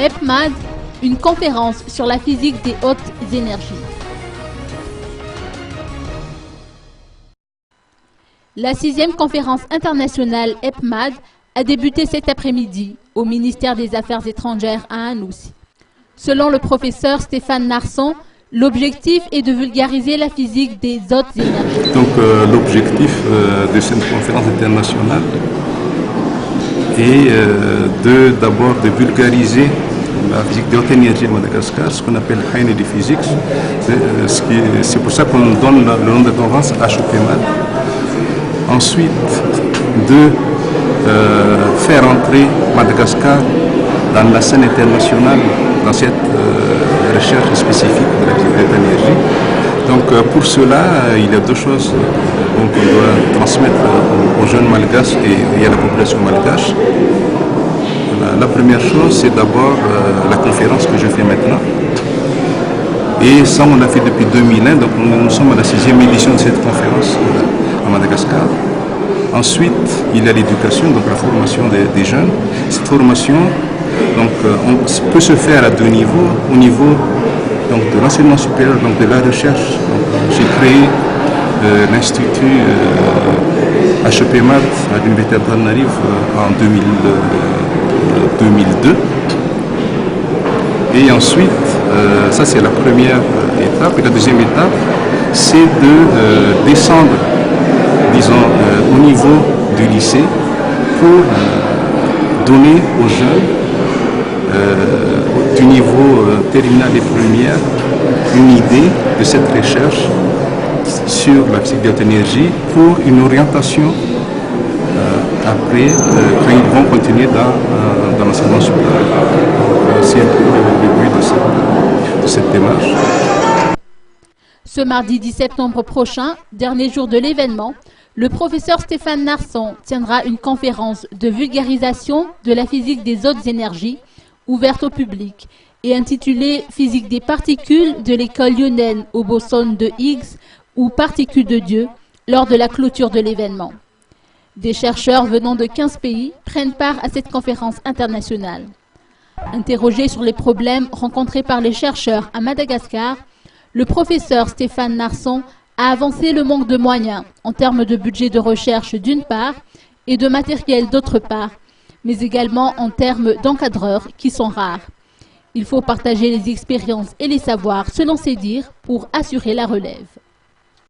EPMAD, une conférence sur la physique des hautes énergies. La 6e conférence internationale EPMAD a débuté cet après-midi au ministère des Affaires étrangères à Anoussi. Selon le professeur Stéphane Narson, l'objectif est de vulgariser la physique des hautes énergies. Donc l'objectif de cette conférence internationale est d'abord de vulgariser la physique des hautes énergies de Madagascar, ce qu'on appelle Heine de Physics. C'est pour ça qu'on donne le nom de conférence HEPMAD. Ensuite, de faire entrer Madagascar dans la scène internationale, dans cette recherche spécifique de la physique des énergies. Donc pour cela, il y a deux choses qu'on doit transmettre aux jeunes malgaches et à la population malgache. La première chose, c'est d'abord la conférence que je fais maintenant. Et ça, on l'a fait depuis 2001, donc nous sommes à la 6e édition de cette conférence à Madagascar. Ensuite, il y a l'éducation, donc la formation des jeunes. Cette formation peut se faire à deux niveaux. Au niveau de l'enseignement supérieur, donc de la recherche. J'ai créé l'Institut HEPMAD à l'Université d'Antananarivo en 2002. Et ensuite, ça c'est la première étape. Et la deuxième étape, c'est de descendre, disons, au niveau du lycée pour donner aux jeunes du niveau terminal et première une idée de cette recherche sur la physique des hautes énergies pour une orientation après quand ils vont continuer dans l'enseignement supérieur. C'est un peu le but de cette démarche. Ce mardi 10 septembre prochain, dernier jour de l'événement, le professeur Stéphane Narson tiendra une conférence de vulgarisation de la physique des hautes énergies ouverte au public et intitulée « Physique des particules de l'école lyonnaise au boson de Higgs ou particules de Dieu » lors de la clôture de l'événement. Des chercheurs venant de 15 pays prennent part à cette conférence internationale. Interrogé sur les problèmes rencontrés par les chercheurs à Madagascar, le professeur Stéphane Narson a avancé le manque de moyens en termes de budget de recherche d'une part et de matériel d'autre part, mais également en termes d'encadreurs qui sont rares. Il faut partager les expériences et les savoirs, selon ses dires, pour assurer la relève.